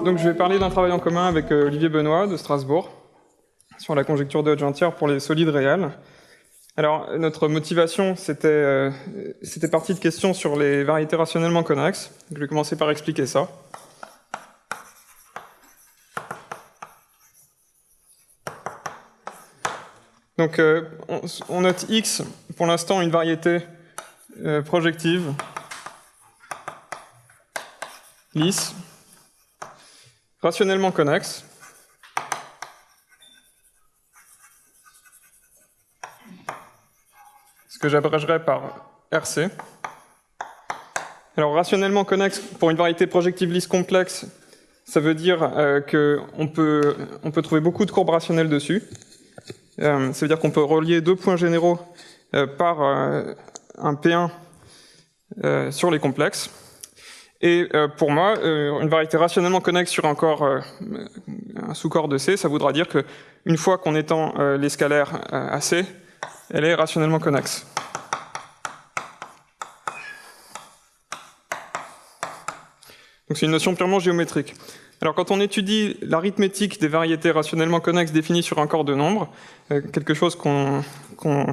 Donc je vais parler d'un travail en commun avec Olivier Benoît de Strasbourg sur la conjecture de Hodge entière pour les solides réels. Alors notre motivation, c'était parti de questions sur les variétés rationnellement connexes. Je vais commencer par expliquer ça. Donc on note X, pour l'instant, une variété projective, lisse, rationnellement connexe. Ce que j'abrégerai par RC. Alors rationnellement connexe, pour une variété projective lisse complexe, ça veut dire qu'on peut trouver beaucoup de courbes rationnelles dessus. Ça veut dire qu'on peut relier deux points généraux par un P1 sur les complexes. Et pour moi, une variété rationnellement connexe sur un sous-corps de C, ça voudra dire qu'une fois qu'on étend les scalaires à C, elle est rationnellement connexe. Donc c'est une notion purement géométrique. Alors quand on étudie l'arithmétique des variétés rationnellement connexes définies sur un corps de nombres, quelque chose qu'on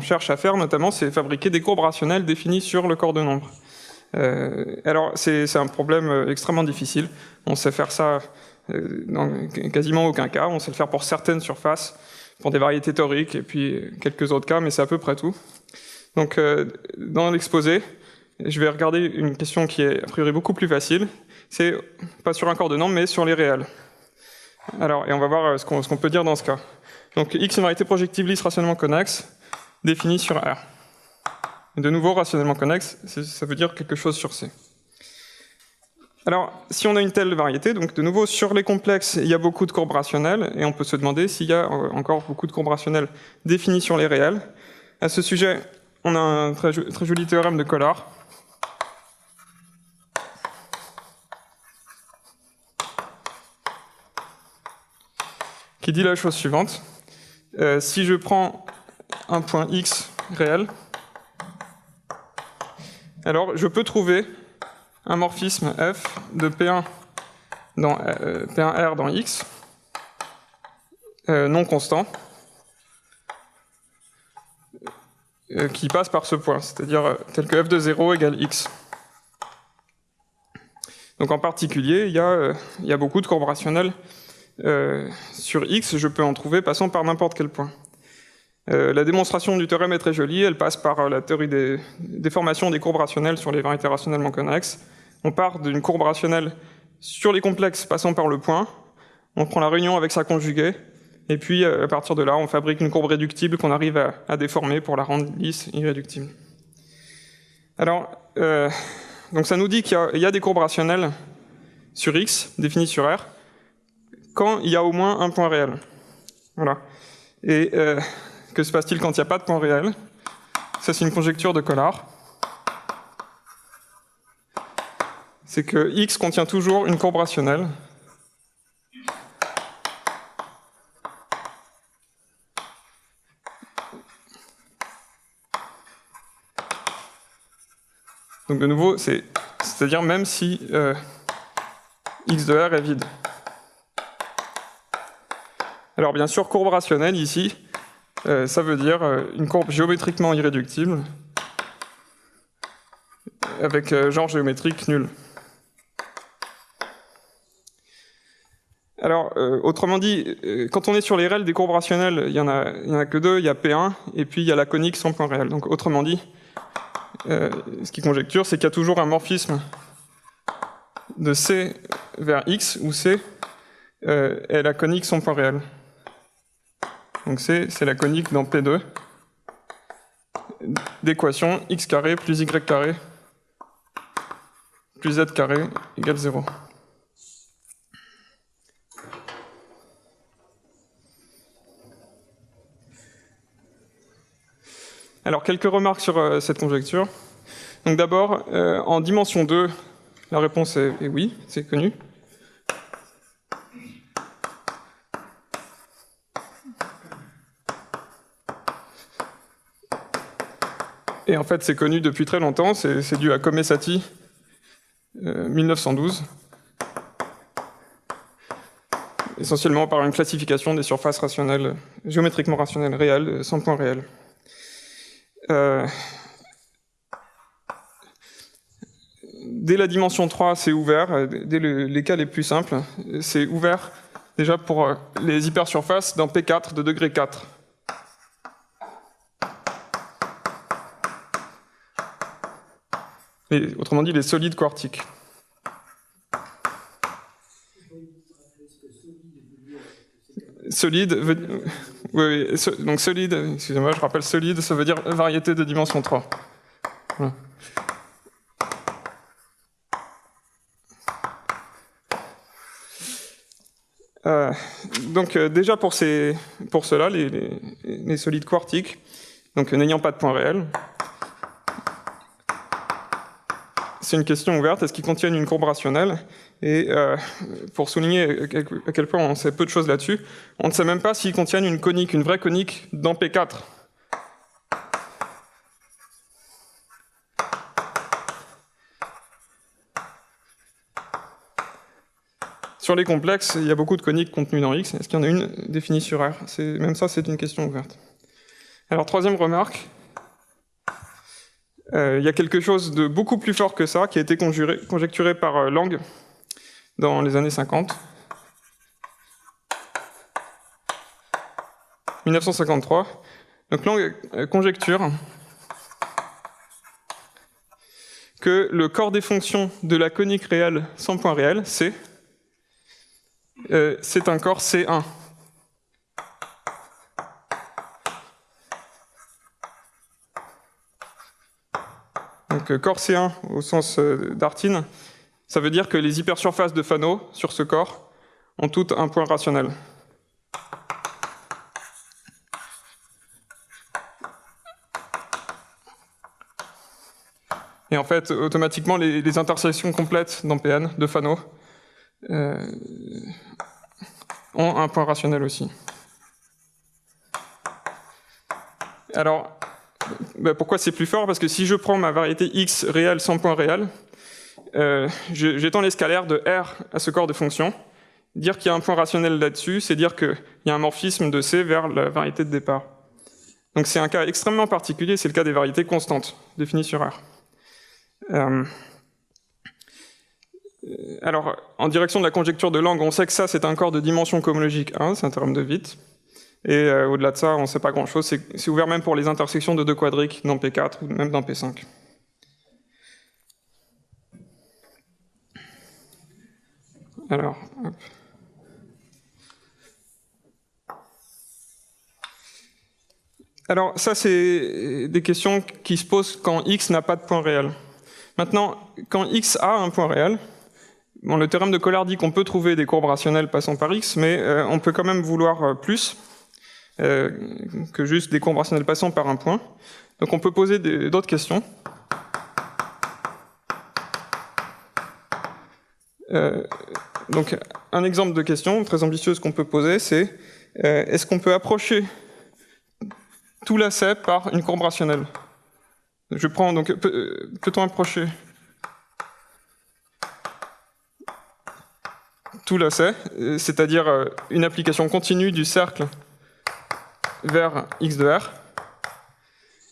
cherche à faire notamment, c'est fabriquer des courbes rationnelles définies sur le corps de nombres. Alors c'est un problème extrêmement difficile. On sait faire ça dans quasiment aucun cas. On sait le faire pour certaines surfaces, pour des variétés toriques et puis quelques autres cas, mais c'est à peu près tout. Donc dans l'exposé, je vais regarder une question qui est a priori beaucoup plus facile. C'est pas sur un corps de nombres, mais sur les réels. Alors, et on va voir ce qu'on peut dire dans ce cas. Donc X est une variété projective lisse rationnellement connexe, définie sur R. Et de nouveau, rationnellement connexe, ça veut dire quelque chose sur C. Alors, si on a une telle variété, donc de nouveau, sur les complexes, il y a beaucoup de courbes rationnelles, et on peut se demander s'il y a encore beaucoup de courbes rationnelles définies sur les réels. À ce sujet, on a un très joli théorème de Collar, qui dit la chose suivante. Si je prends un point X réel, alors je peux trouver un morphisme F de P1 P1R dans X, non constant, qui passe par ce point, c'est-à-dire tel que F de 0 égale X. Donc en particulier, il y a beaucoup de courbes rationnelles sur X, je peux en trouver passant par n'importe quel point. La démonstration du théorème est très jolie, elle passe par la théorie des déformations des courbes rationnelles sur les variétés rationnellement connexes. On part d'une courbe rationnelle sur les complexes passant par le point, on prend la réunion avec sa conjuguée, et puis à partir de là, on fabrique une courbe réductible qu'on arrive à déformer pour la rendre lisse, irréductible. Alors, donc ça nous dit qu'il y a des courbes rationnelles sur X, définies sur R, quand il y a au moins un point réel. Voilà. Et que se passe-t-il quand il n'y a pas de point réel? Ça, c'est une conjecture de Collar. C'est que X contient toujours une courbe rationnelle. Donc de nouveau, c'est-à-dire même si X de R est vide. Alors bien sûr, courbe rationnelle ici, ça veut dire une courbe géométriquement irréductible avec genre géométrique nul. Alors, autrement dit, quand on est sur les réels des courbes rationnelles, il y en a que deux, il y a P1 et puis il y a la conique sans point réel. Donc autrement dit, ce qui conjecture, c'est qu'il y a toujours un morphisme de C vers X, où C est la conique sans point réel. Donc C, c'est la conique dans P2 d'équation x carré plus y carré plus z carré égale 0. Alors, quelques remarques sur cette conjecture. Donc d'abord, en dimension 2, la réponse est oui, c'est connu. en fait, c'est connu depuis très longtemps, c'est dû à Comesati, 1912, essentiellement par une classification des surfaces rationnelles, géométriquement rationnelles, réelles, sans point réel. Dès la dimension 3, c'est ouvert, dès les cas les plus simples, c'est ouvert déjà pour les hypersurfaces dans P4 de degré 4. Et, autrement dit, les solides quartiques. Solide, oui, donc solide, excusez-moi, je rappelle solide, ça veut dire variété de dimension 3. Voilà. Donc déjà pour cela, les solides quartiques, donc n'ayant pas de point réel, c'est une question ouverte, est-ce qu'ils contiennent une courbe rationnelle? Et pour souligner à quel point on sait peu de choses là-dessus, on ne sait même pas s'ils contiennent une conique, une vraie conique dans P4. Sur les complexes, il y a beaucoup de coniques contenues dans X. Est-ce qu'il y en a une définie sur R? Même ça, c'est une question ouverte. Alors, troisième remarque. Il y a quelque chose de beaucoup plus fort que ça qui a été conjecturé par Lang dans les années 50. 1953. Donc Lang conjecture que le corps des fonctions de la conique réelle sans point réel, c'est un corps C1. Donc corps C1 au sens d'Artin, ça veut dire que les hypersurfaces de Fano sur ce corps ont toutes un point rationnel. Et en fait, automatiquement, les intersections complètes dans PN de Fano ont un point rationnel aussi. Alors, pourquoi c'est plus fort? Parce que si je prends ma variété X réelle sans point réel, j'étends les scalaires de R à ce corps de fonction. Dire qu'il y a un point rationnel là-dessus, c'est dire qu'il y a un morphisme de C vers la variété de départ. Donc c'est un cas extrêmement particulier, c'est le cas des variétés constantes, définies sur R. Alors, en direction de la conjecture de Lang, on sait que ça, c'est un corps de dimension cohomologique 1, c'est un théorème de Witt. Et au-delà de ça, on ne sait pas grand-chose. C'est ouvert même pour les intersections de deux quadriques dans P4 ou même dans P5. Alors, hop. Alors, ça, c'est des questions qui se posent quand X n'a pas de point réel. Maintenant, quand X a un point réel, bon, le théorème de Collar dit qu'on peut trouver des courbes rationnelles passant par X, mais on peut quand même vouloir plus que juste des courbes rationnelles passant par un point. Donc on peut poser d'autres questions. Donc un exemple de question très ambitieuse qu'on peut poser, c'est est-ce qu'on peut approcher tout lacet par une courbe rationnelle? Je prends donc peut-on approcher tout lacet, c'est-à-dire une application continue du cercle vers X de R,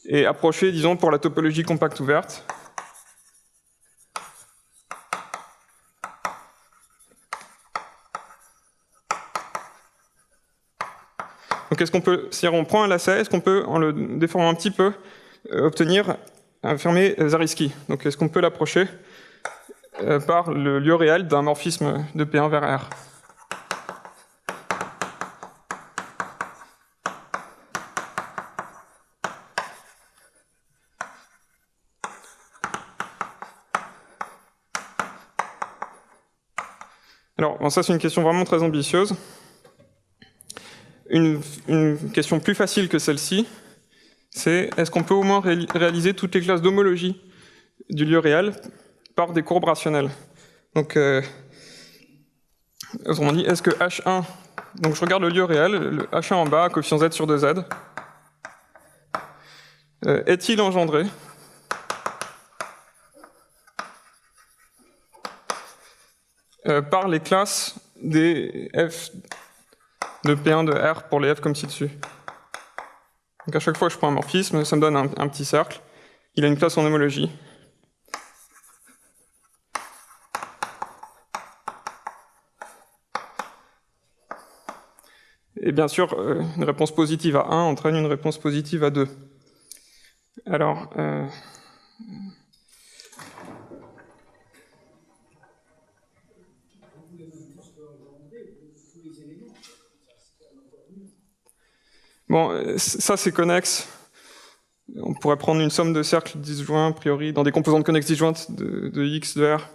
et approcher, disons, pour la topologie compacte ouverte. Donc est-ce qu'on peut, si on prend un lacet, est-ce qu'on peut, en le déformant un petit peu, obtenir un fermé Zariski? Donc est-ce qu'on peut l'approcher par le lieu réel d'un morphisme de P1 vers R? Alors, bon, ça c'est une question vraiment très ambitieuse. Une question plus facile que celle-ci, c'est est-ce qu'on peut au moins réaliser toutes les classes d'homologie du lieu réel par des courbes rationnelles? Donc, autrement dit, est-ce que H1, donc je regarde le lieu réel, le H1 en bas, coefficient Z sur 2Z, est-il engendré par les classes des f de P1 de R pour les f comme ci-dessus. Donc à chaque fois que je prends un morphisme, ça me donne un petit cercle. Il a une classe en homologie. Et bien sûr, une réponse positive à 1 entraîne une réponse positive à 2. Alors, bon, ça c'est connexe. On pourrait prendre une somme de cercles disjoints, a priori, dans des composantes connexes disjointes de X de R.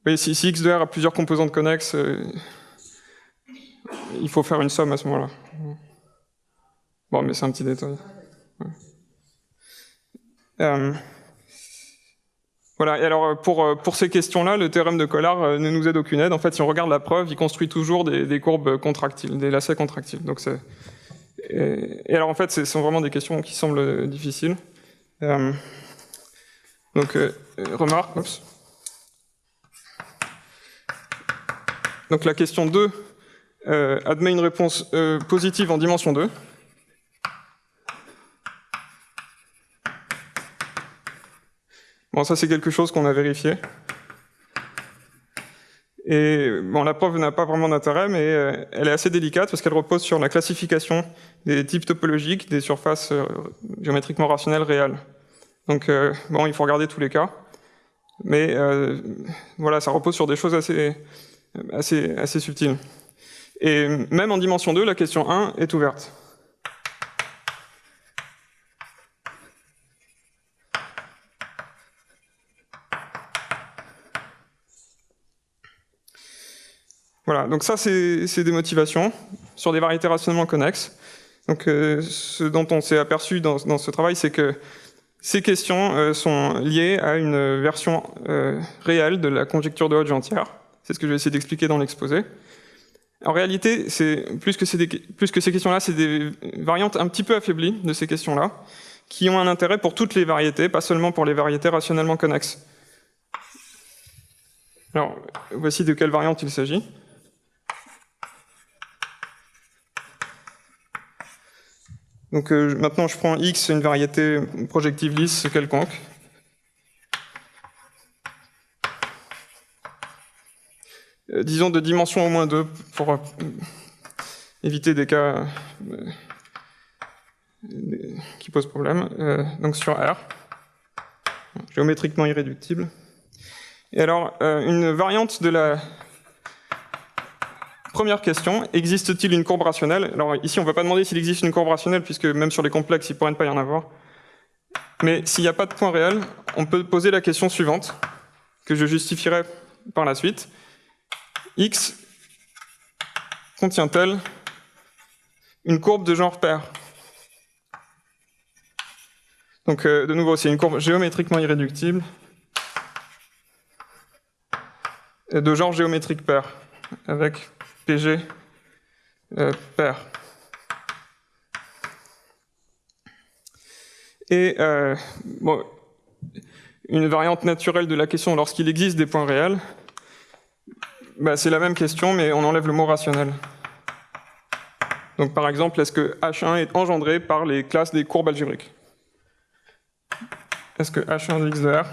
Oui, si X de R a plusieurs composantes connexes, il faut faire une somme à ce moment-là. Bon, mais c'est un petit détail. Ouais. Voilà, et alors pour ces questions-là, le théorème de Collar ne nous aide aucune aide. En fait, si on regarde la preuve, il construit toujours des courbes contractiles, des lacets contractiles. Donc et alors en fait, ce sont vraiment des questions qui semblent difficiles. Remarque, oups. Donc la question 2 admet une réponse positive en dimension 2. Bon, ça c'est quelque chose qu'on a vérifié. Et bon, la preuve n'a pas vraiment d'intérêt, mais elle est assez délicate parce qu'elle repose sur la classification des types topologiques des surfaces géométriquement rationnelles réelles. Donc bon, il faut regarder tous les cas. Mais voilà, ça repose sur des choses assez subtiles. Et même en dimension 2, la question 1 est ouverte. Voilà, donc ça c'est des motivations sur des variétés rationnellement connexes. Donc ce dont on s'est aperçu dans ce travail, c'est que ces questions sont liées à une version réelle de la conjecture de Hodge entière. C'est ce que je vais essayer d'expliquer dans l'exposé. En réalité, plus que ces questions-là, c'est des variantes un petit peu affaiblies de ces questions-là, qui ont un intérêt pour toutes les variétés, pas seulement pour les variétés rationnellement connexes. Alors, voici de quelle variante il s'agit. Donc maintenant, je prends X, une variété projective lisse quelconque. Disons de dimension au moins 2 pour éviter des cas qui posent problème. Donc sur R, géométriquement irréductible. Et alors, une variante de la première question, existe-t-il une courbe rationnelle? Alors ici, on ne va pas demander s'il existe une courbe rationnelle, puisque même sur les complexes, il pourrait ne pas y en avoir. Mais s'il n'y a pas de point réel, on peut poser la question suivante, que je justifierai par la suite. X contient-elle une courbe de genre pair? Donc de nouveau, c'est une courbe géométriquement irréductible de genre géométrique pair, avec PG pair. Et bon, une variante naturelle de la question lorsqu'il existe des points réels, bah, c'est la même question, mais on enlève le mot rationnel. Donc par exemple, est-ce que H1 est engendré par les classes des courbes algébriques? Est-ce que H1 de X de R,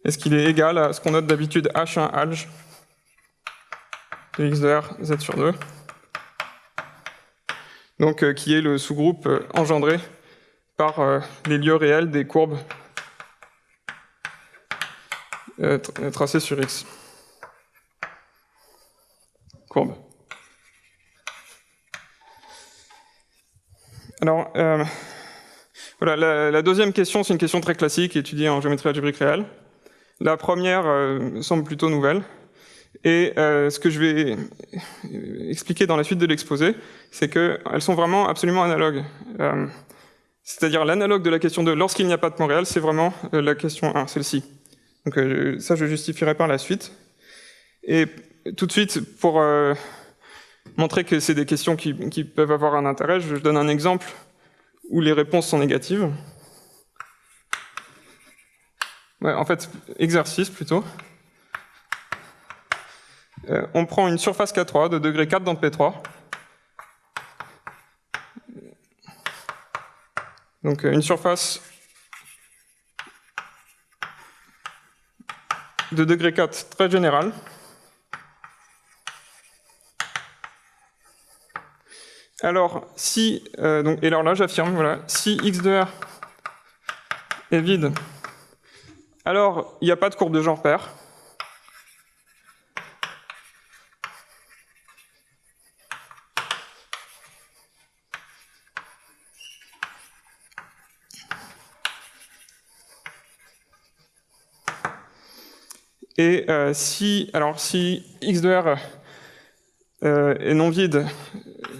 est-ce qu'il est égal à ce qu'on note d'habitude H1 alg de X de R, Z sur 2, donc qui est le sous-groupe engendré par les lieux réels des courbes tracées sur X. Courbe. Alors, voilà, la deuxième question, c'est une question très classique, étudiée en géométrie algébrique réelle. La première semble plutôt nouvelle. Et ce que je vais expliquer dans la suite de l'exposé, c'est qu'elles sont vraiment absolument analogues. C'est-à-dire l'analogue de la question 2, lorsqu'il n'y a pas de point réel, c'est vraiment la question 1, celle-ci. Donc ça, je justifierai par la suite. Et tout de suite, pour montrer que c'est des questions qui peuvent avoir un intérêt, je donne un exemple où les réponses sont négatives. Ouais, en fait, exercice plutôt. On prend une surface K3 de degré 4 dans P3. Donc une surface de degré 4 très générale. Alors, si, et alors là j'affirme, voilà, si x de R est vide, alors il n'y a pas de courbe de genre pair. Et si x de R est non vide,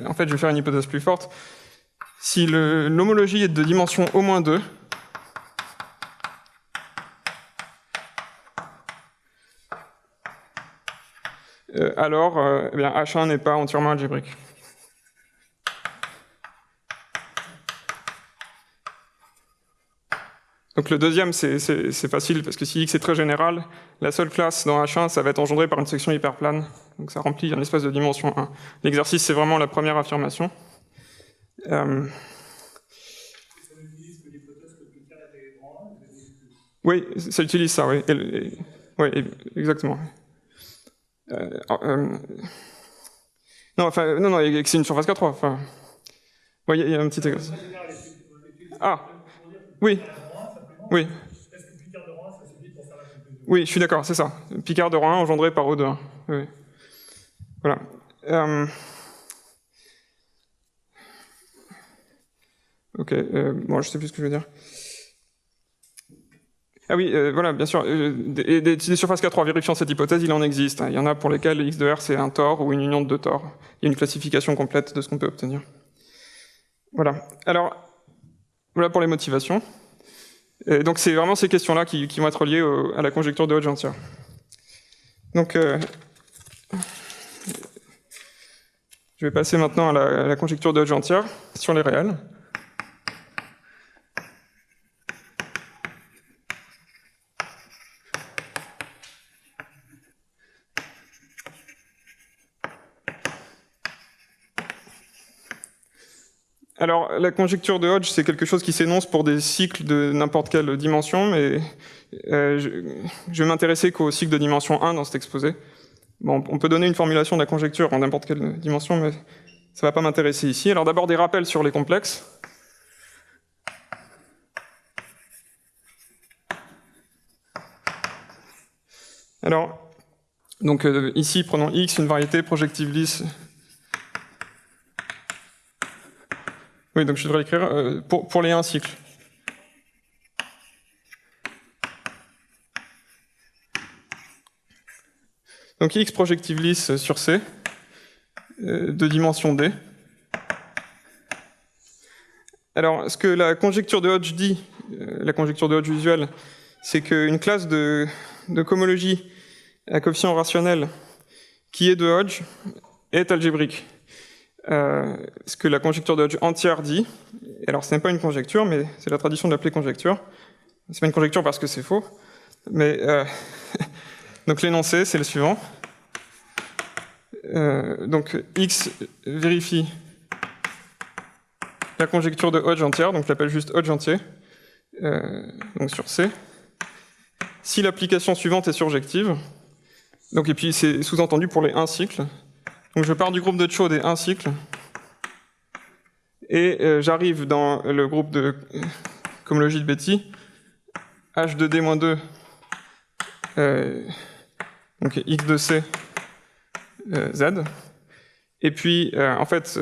en fait je vais faire une hypothèse plus forte, si l'homologie est de dimension au moins 2, alors eh bien, H1 n'est pas entièrement algébrique. Donc le deuxième, c'est facile, parce que si X est très général, la seule classe dans H1, ça va être engendré par une section hyperplane. Donc ça remplit un espace de dimension 1. L'exercice, c'est vraiment la première affirmation. Oui, ça utilise ça, oui. Oui, exactement. Non, c'est une surface K3. Enfin, il y a un petit exercice. Ah, oui, oui. Oui, je suis d'accord, c'est ça. Picard de rang 1 engendré par O de 1. Oui. Voilà. Ok, bon, je sais plus ce que je veux dire. Ah oui, voilà, bien sûr. Des surfaces K3 vérifiant cette hypothèse, il en existe. Hein. Il y en a pour lesquelles X de R c'est un tor ou une union de deux tors. Il y a une classification complète de ce qu'on peut obtenir. Voilà. Alors, voilà pour les motivations. Et donc c'est vraiment ces questions-là qui vont être liées à la conjecture de Hodge entière. Donc, je vais passer maintenant à la conjecture de Hodge entière sur les réels. Alors, la conjecture de Hodge, c'est quelque chose qui s'énonce pour des cycles de n'importe quelle dimension, mais je vais m'intéresser qu'au cycle de dimension 1 dans cet exposé. Bon, on peut donner une formulation de la conjecture en n'importe quelle dimension, mais ça ne va pas m'intéresser ici. Alors d'abord des rappels sur les complexes. Alors, donc ici, prenons X, une variété projective lisse. Oui, donc je devrais l'écrire pour les 1 cycles. Donc X projective lisse sur C, de dimension D. Alors, ce que la conjecture de Hodge dit, la conjecture de Hodge usuelle, c'est qu'une classe de cohomologie à coefficient rationnel qui est de Hodge est algébrique. Ce que la conjecture de Hodge entière dit, alors ce n'est pas une conjecture, mais c'est la tradition de l'appeler conjecture. C'est pas une conjecture parce que c'est faux, mais donc l'énoncé, c'est le suivant. Donc X vérifie la conjecture de Hodge entière, donc je l'appelle juste Hodge entier, donc sur C. Si l'application suivante est surjective, donc, et puis c'est sous-entendu pour les 1 cycles. Donc je pars du groupe de Chow des 1 cycles, et j'arrive dans le groupe de cohomologie de Betti, H de D-2, donc X de C, Z. Et puis, en fait,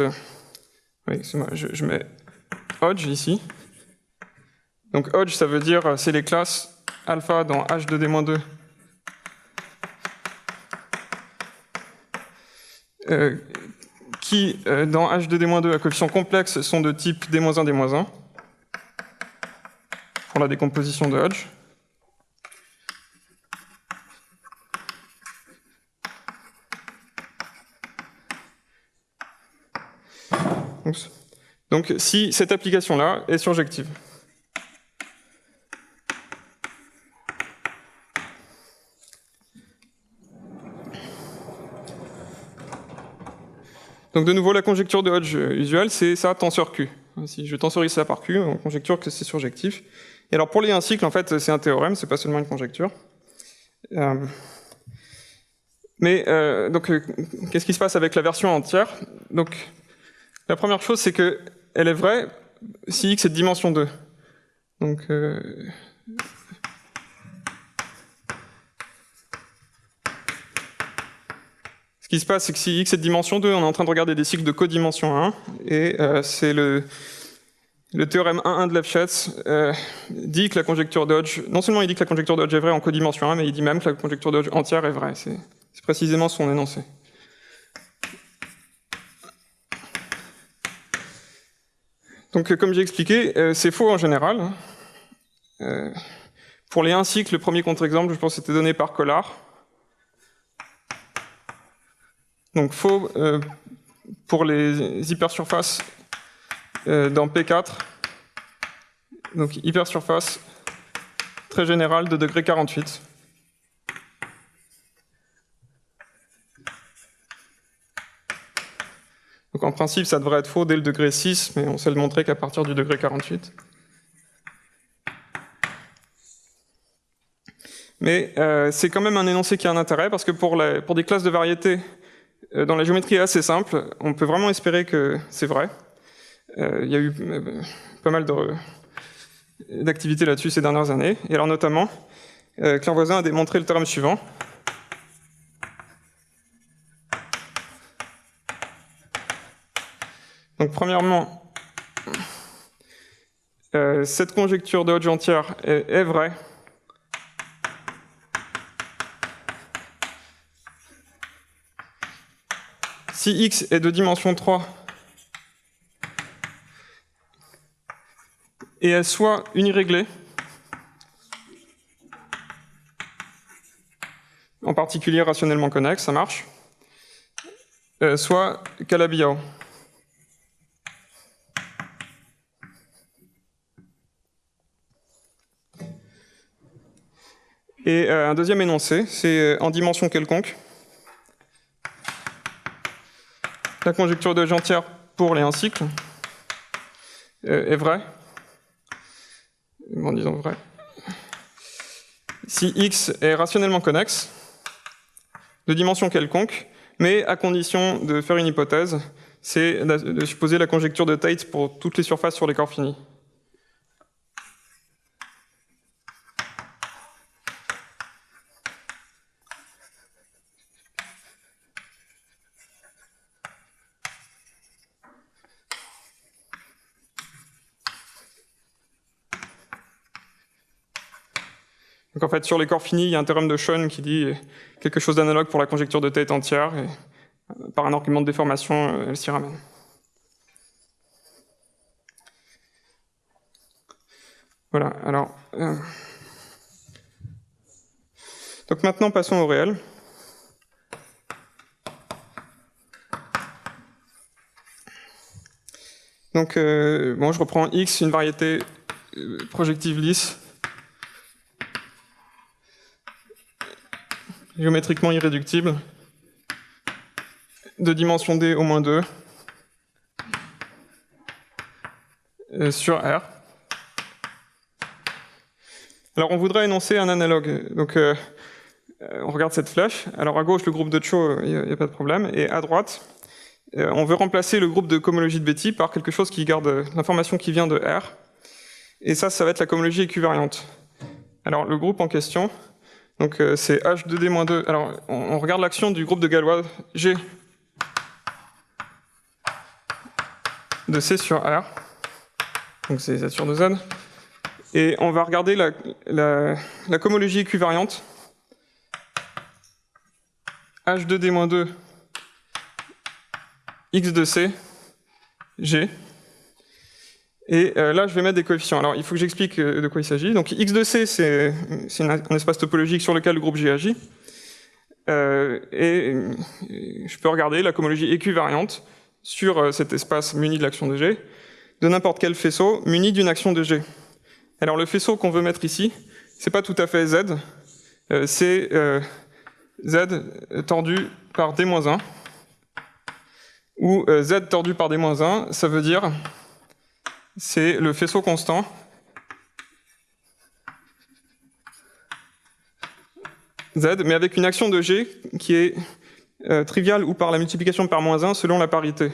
oui, excusez-moi, je mets Hodge ici. Donc Hodge, ça veut dire, c'est les classes alpha dans H de D-2 qui, dans H de D-2 à coefficient complexe, sont de type D-1, D-1 pour la décomposition de Hodge. Donc si cette application-là est surjective. Donc de nouveau, la conjecture de Hodge usuelle, c'est ça tenseur Q. Si je tensorise ça par Q, on conjecture que c'est surjectif. Et alors pour les 1 cycle, en fait, c'est un théorème, c'est pas seulement une conjecture. Qu'est-ce qui se passe avec la version entière? Donc, la première chose, c'est qu'elle est vraie si X est de dimension 2. Donc, ce qui se passe, c'est que si X est de dimension 2, on est en train de regarder des cycles de codimension 1, et c'est le théorème 1.1 de Lefschetz dit que la conjecture de Hodge, non seulement il dit que la conjecture de Hodge est vraie en codimension 1, mais il dit même que la conjecture de Hodge entière est vraie. C'est précisément son énoncé. Donc, comme j'ai expliqué, c'est faux en général. Pour les 1 cycle, le premier contre-exemple, je pense, c'était donné par Collard. Donc, faux pour les hypersurfaces dans P4. Donc, hypersurface très générale de degré 48. Donc, en principe, ça devrait être faux dès le degré 6, mais on sait le montrer qu'à partir du degré 48. Mais c'est quand même un énoncé qui a un intérêt, parce que pour des classes de variétés dans la géométrie assez simple, on peut vraiment espérer que c'est vrai. Il y a eu pas mal d'activités là-dessus ces dernières années. Et alors notamment, Claire Voisin a démontré le théorème suivant. Donc premièrement, cette conjecture de Hodge entière est vraie si X est de dimension 3 et est soit uniréglée, en particulier rationnellement connexe, ça marche, soit Calabi-Yau. Et un deuxième énoncé, c'est en dimension quelconque. La conjecture de Hodge entière pour les 1 cycle est vraie. En disant vrai. Si X est rationnellement connexe, de dimension quelconque, mais à condition de faire une hypothèse, c'est de supposer la conjecture de Tate pour toutes les surfaces sur les corps finis. Donc en fait, sur les corps finis, il y a un théorème de Schoen qui dit quelque chose d'analogue pour la conjecture de Tate entière, et par un argument de déformation, elle s'y ramène. Voilà, alors... Donc maintenant, passons au réel. Donc, bon, je reprends X, une variété projective lisse, géométriquement irréductible, de dimension D au moins 2, sur R. Alors on voudrait énoncer un analogue. Donc on regarde cette flèche. Alors à gauche, le groupe de Chow, il n'y a pas de problème. Et à droite, on veut remplacer le groupe de cohomologie de Betti par quelque chose qui garde l'information qui vient de R. Et ça va être la cohomologie équivariante. Alors le groupe en question, donc c'est H2D-2. Alors on regarde l'action du groupe de Galois G de C sur R. Donc c'est Z sur 2Z. Et on va regarder la cohomologie équivariante H2D-2 X de C G. Et là, je vais mettre des coefficients. Alors, il faut que j'explique de quoi il s'agit. Donc, X de C, c'est un espace topologique sur lequel le groupe G agit. Et je peux regarder la cohomologie équivariante sur cet espace muni de l'action de G, de n'importe quel faisceau muni d'une action de G. Alors, le faisceau qu'on veut mettre ici, c'est pas tout à fait Z, c'est Z tordu par D-1. où Z tordu par D-1, ça veut dire c'est le faisceau constant Z, mais avec une action de G qui est triviale ou par la multiplication par -1 selon la parité.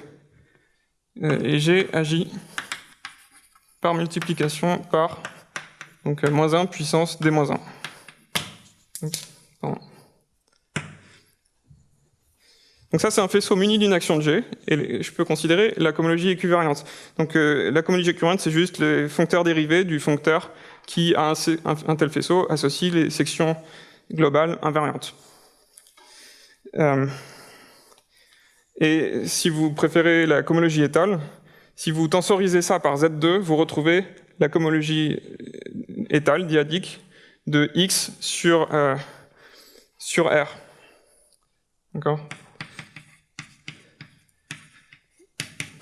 Et G agit par multiplication par donc -1 puissance D-1. Donc ça, c'est un faisceau muni d'une action de G, et je peux considérer la cohomologie équivariante. Donc la cohomologie équivariante, c'est juste les foncteurs dérivés du foncteur qui, à un tel faisceau, associe les sections globales invariantes. Et si vous préférez la cohomologie étale, si vous tensorisez ça par Z2, vous retrouvez la cohomologie étale, diadique, de X sur R. D'accord ?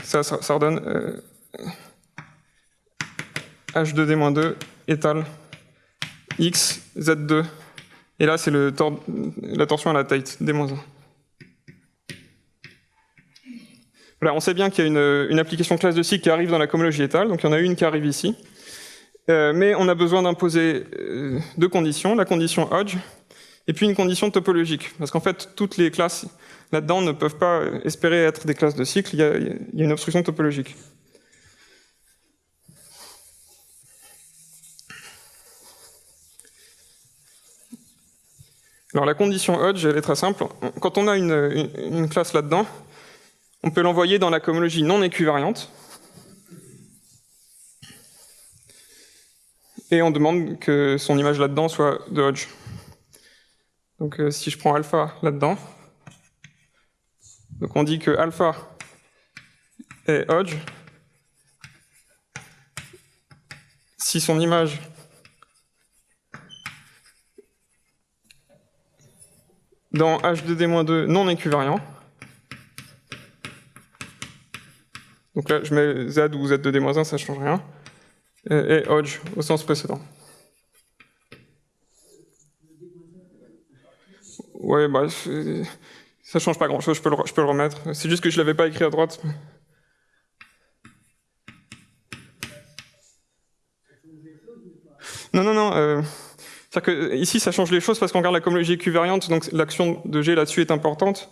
Ça redonne H2D-2 étale X Z2. Et là, c'est la torsion à la tête, D-1. Voilà, on sait bien qu'il y a une application classe de cycle qui arrive dans la cohomologie étale, donc il y en a une qui arrive ici. Mais on a besoin d'imposer deux conditions, la condition Hodge, et puis une condition topologique. Parce qu'en fait, toutes les classes là-dedans ne peuvent pas espérer être des classes de cycle, il y a une obstruction topologique. Alors la condition Hodge, elle est très simple. Quand on a une classe là-dedans, on peut l'envoyer dans la cohomologie non équivariante. Et on demande que son image là-dedans soit de Hodge. Donc si je prends alpha là-dedans, donc on dit que alpha est Hodge si son image dans H2D-2 non équivariant. Donc là, je mets Z ou Z2D-1, ça ne change rien. Et Hodge au sens précédent. Ouais, bah, ça change pas grand-chose, je peux le remettre. C'est juste que je l'avais pas écrit à droite. Non. C'est-à-dire que ici, ça change les choses parce qu'on regarde la cohomologie équivariante, donc l'action de G là-dessus est importante.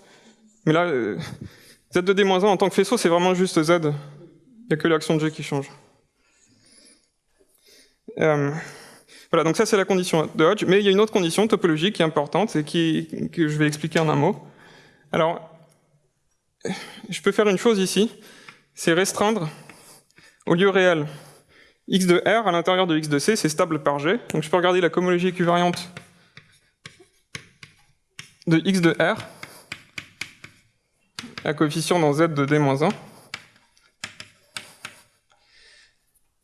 Mais là, Z2D-1 en tant que faisceau, c'est vraiment juste Z. Il n'y a que l'action de G qui change. Voilà, donc ça c'est la condition de Hodge, mais il y a une autre condition topologique qui est importante et que je vais expliquer en un mot. Alors, je peux faire une chose ici, c'est restreindre au lieu réel x de R à l'intérieur de x de C, c'est stable par G. Donc je peux regarder la cohomologie équivariante de x de R à coefficient dans Z de D-1.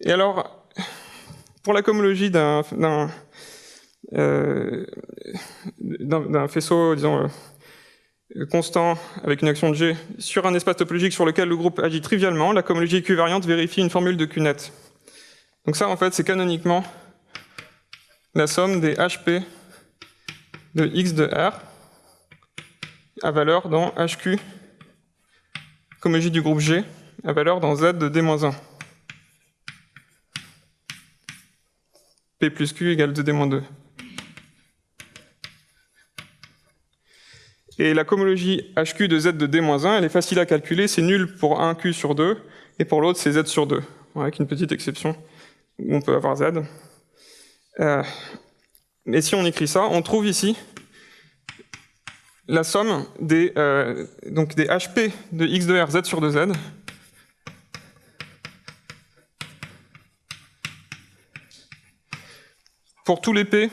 Et alors, pour la cohomologie d'un faisceau, disons, constant avec une action de G sur un espace topologique sur lequel le groupe agit trivialement, la cohomologie équivariante vérifie une formule de Q-net. Donc ça, en fait, c'est canoniquement la somme des HP de X de R à valeur dans HQ, cohomologie du groupe G, à valeur dans Z de D-1. P plus Q égale 2D-2. Et la cohomologie HQ de Z de D-1, elle est facile à calculer, c'est nul pour un Q sur 2, et pour l'autre, c'est Z sur 2, avec une petite exception où on peut avoir Z. Et si on écrit ça, on trouve ici la somme des HP de X de R, Z sur 2Z, pour tous les P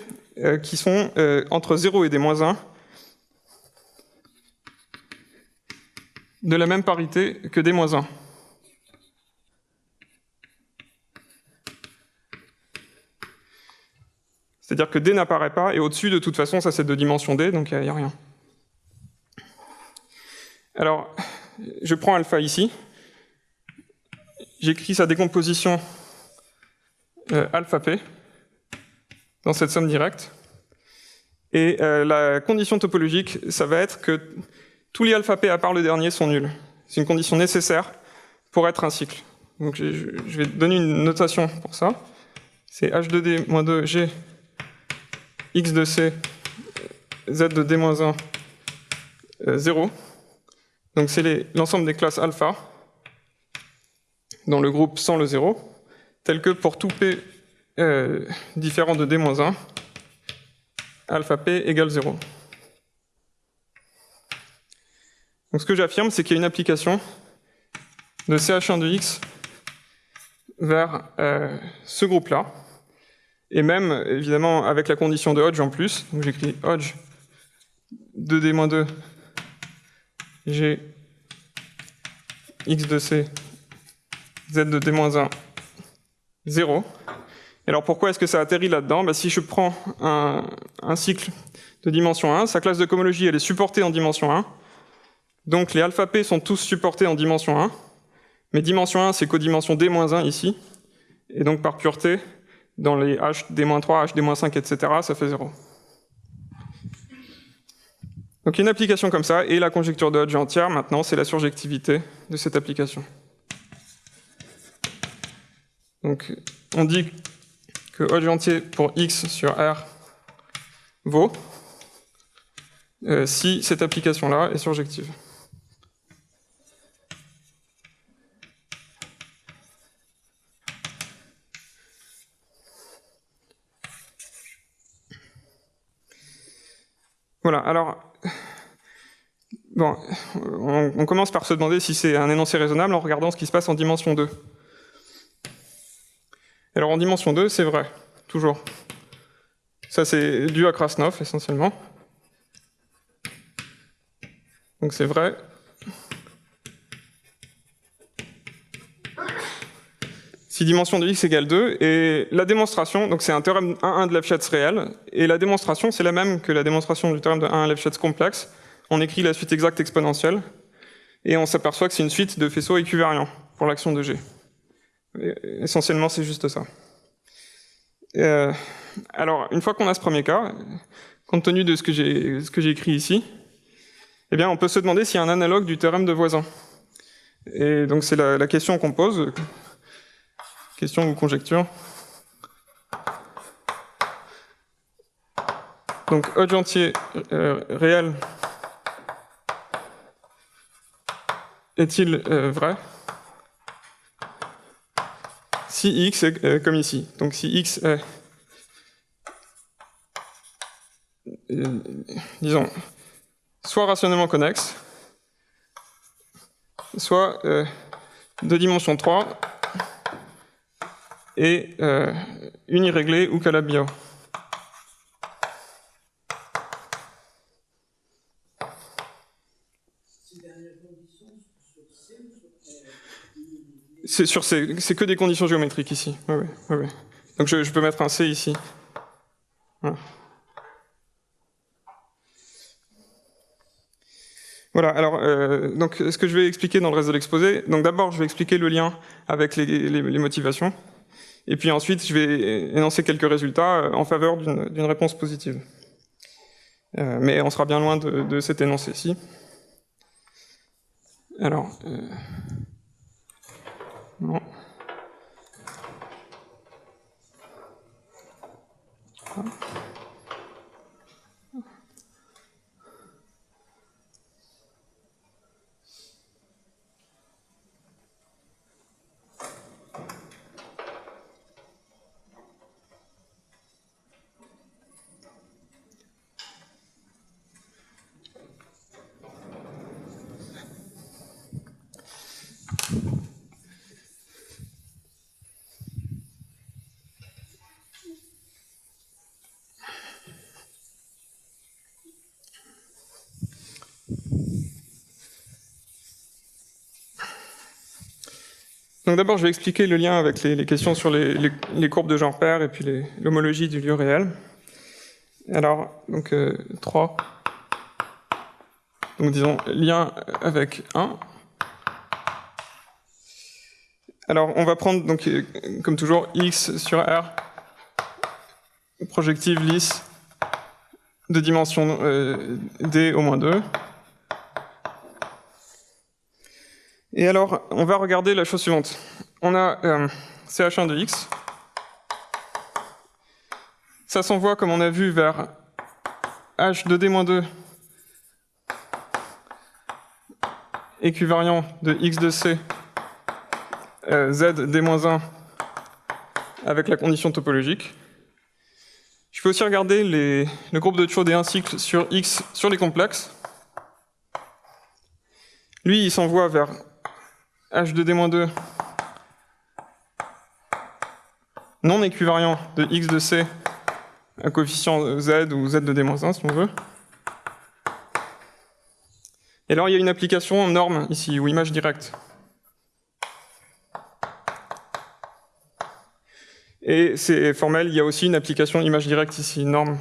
qui sont entre 0 et D-1 de la même parité que D-1. C'est-à-dire que D n'apparaît pas, et au-dessus, de toute façon, ça c'est de dimension D, donc il n'y a rien. Alors, je prends alpha ici, j'écris sa décomposition alpha P dans cette somme directe, et la condition topologique, ça va être que tous les alpha P à part le dernier sont nuls. c'est une condition nécessaire pour être un cycle. Donc je vais donner une notation pour ça. C'est h de d moins 2 g x de c z de d moins 1 0. Donc c'est l'ensemble des classes alpha dans le groupe sans le 0, tel que pour tout p différent de d moins 1, alpha p égale 0. Donc ce que j'affirme, c'est qu'il y a une application de ch1 de x vers ce groupe-là, et même, évidemment, avec la condition de Hodge en plus. Donc j'écris Hodge 2d-2 g x de c z de d-1 0. Et alors pourquoi est-ce que ça atterrit là-dedans? Bah, si je prends un cycle de dimension 1, sa classe de cohomologie elle est supportée en dimension 1, donc les alpha p sont tous supportés en dimension 1, mais dimension 1 c'est codimension d-1 ici, et donc par pureté, dans les h d-3, h d-5, etc., ça fait 0. Donc une application comme ça, et la conjecture de Hodge entière, maintenant, c'est la surjectivité de cette application. Donc on dit que Hodge entier pour x sur R vaut si cette application-là est surjective. Voilà, alors, bon, on commence par se demander si c'est un énoncé raisonnable en regardant ce qui se passe en dimension 2. Alors en dimension 2, c'est vrai, toujours. Ça c'est dû à Krasnov, essentiellement. Donc c'est vrai. Si dimension de x égale 2, et la démonstration, donc c'est un théorème 1-1 de Lefschetz réel, et la démonstration c'est la même que la démonstration du théorème de 1-1 Lefschetz complexe. On écrit la suite exacte exponentielle, et on s'aperçoit que c'est une suite de faisceaux équivariants pour l'action de G. Et essentiellement c'est juste ça. Alors, une fois qu'on a ce premier cas, compte tenu de ce que j'ai écrit ici, eh bien on peut se demander s'il y a un analogue du théorème de Voisin. Et donc c'est la question qu'on pose. Question ou conjecture. Donc Hodge entier réel est-il vrai si x est comme ici. Donc si x est, disons, soit rationnellement connexe, soit de dimension 3, et uniréglé ou Calabi-Yau. C'est sur C, c'est que des conditions géométriques ici. Ouais. Donc je peux mettre un C ici. Voilà, alors donc ce que je vais expliquer dans le reste de l'exposé, donc d'abord je vais expliquer le lien avec les motivations. Et puis ensuite, je vais énoncer quelques résultats en faveur d'une réponse positive. Mais on sera bien loin de cet énoncé-ci. Alors, non. Donc d'abord, je vais expliquer le lien avec les questions sur les courbes de genre pair et puis l'homologie du lieu réel. Alors, donc 3. Donc disons lien avec 1. Alors on va prendre donc comme toujours x sur R, projective lisse de dimension d au moins 2. Et alors, on va regarder la chose suivante. On a CH1 de x. Ça s'envoie, comme on a vu, vers h de d-2 équivariant de x de c z d-1 avec la condition topologique. Je peux aussi regarder le groupe de Tchau des 1 cycle sur x sur les complexes. Lui, il s'envoie vers h de d-2 non équivariant de x de c à coefficient z ou z de d-1 si on veut. Et alors il y a une application norme ici, ou image directe. Et c'est formel, il y a aussi une application image directe ici, norme.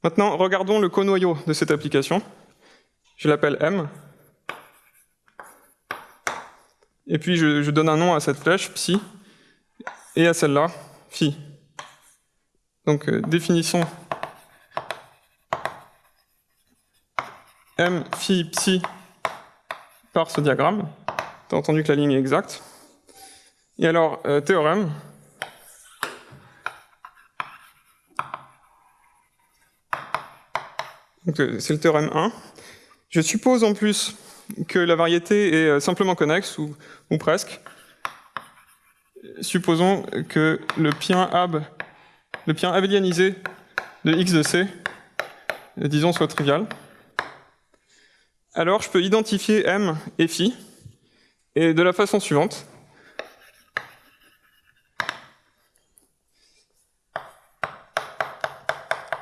Maintenant, regardons le conoyau de cette application. Je l'appelle M. Et puis je donne un nom à cette flèche, psi, et à celle-là, phi. Donc définition M, phi, psi par ce diagramme. T'as entendu que la ligne est exacte. Et alors, théorème. C'est le théorème 1. Je suppose en plus que la variété est simplement connexe, ou presque. Supposons que le pien abélianisé de x de c, disons, soit trivial. Alors, je peux identifier M et phi, et de la façon suivante.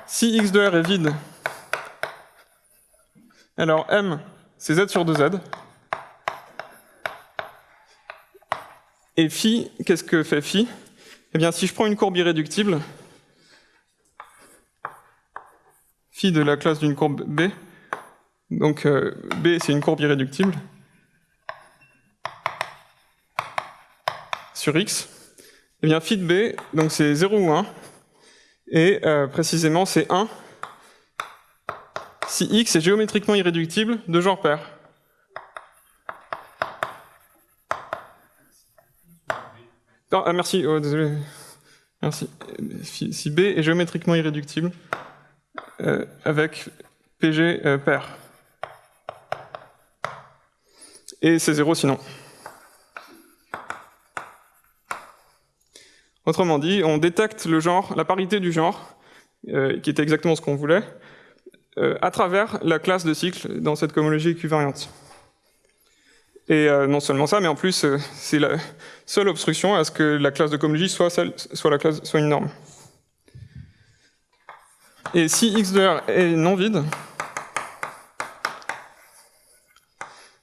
Si x de R est vide, alors M, c'est z sur 2z. Et phi, qu'est-ce que fait phi? Eh bien, si je prends une courbe irréductible, phi de la classe d'une courbe B, donc B, c'est une courbe irréductible, sur x, eh bien, phi de B, donc c'est 0 ou 1, et précisément, c'est 1 si x est géométriquement irréductible de genre pair. Ah, merci, oh, désolé. Merci. Si B est géométriquement irréductible avec PG pair. Et c'est 0 sinon. Autrement dit, on détecte le genre, la parité du genre, qui était exactement ce qu'on voulait, à travers la classe de cycle dans cette cohomologie équivariante. Et non seulement ça, mais en plus, c'est la seule obstruction à ce que la classe de cohomologie soit une norme. Et si x de R est non vide,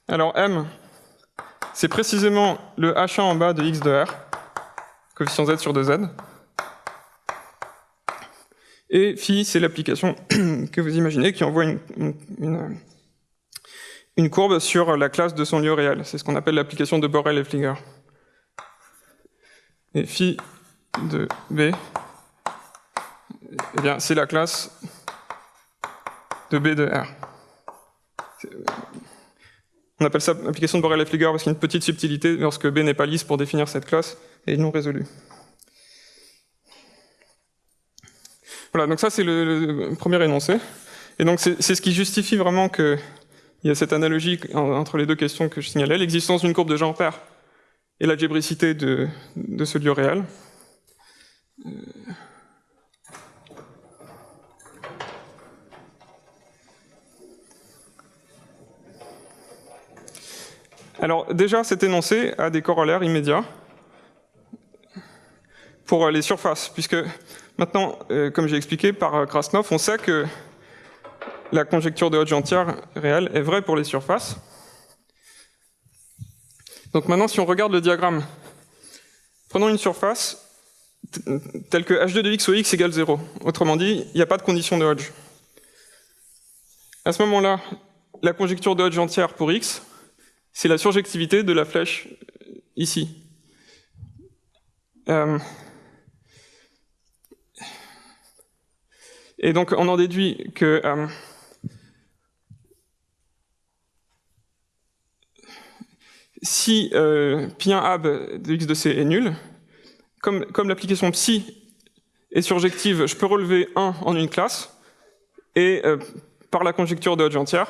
alors M, c'est précisément le H1 en bas de x de R, coefficient z sur 2z. Et phi, c'est l'application que vous imaginez qui envoie une courbe sur la classe de son lieu réel. C'est ce qu'on appelle l'application de Borel et Flieger. Et phi de B, eh bien, c'est la classe de B de R. On appelle ça application de Borel et Flieger parce qu'il y a une petite subtilité lorsque B n'est pas lisse pour définir cette classe et non résolue. Voilà, donc ça c'est le premier énoncé. Et donc c'est ce qui justifie vraiment qu'il y a cette analogie entre les deux questions que je signalais, l'existence d'une courbe de genre pair et l'algébricité de ce lieu réel. Alors déjà, cet énoncé a des corollaires immédiats pour les surfaces, puisque maintenant, comme j'ai expliqué par Krasnov, on sait que la conjecture de Hodge entière réelle est vraie pour les surfaces. Donc maintenant, si on regarde le diagramme, prenons une surface telle que h2 de x au x égale 0. Autrement dit, il n'y a pas de condition de Hodge. À ce moment-là, la conjecture de Hodge entière pour x, c'est la surjectivité de la flèche ici. Et donc on en déduit que Si π1ab de x de c est nul, comme l'application psi est surjective, je peux relever 1 en une classe, et par la conjecture de Hodge entière,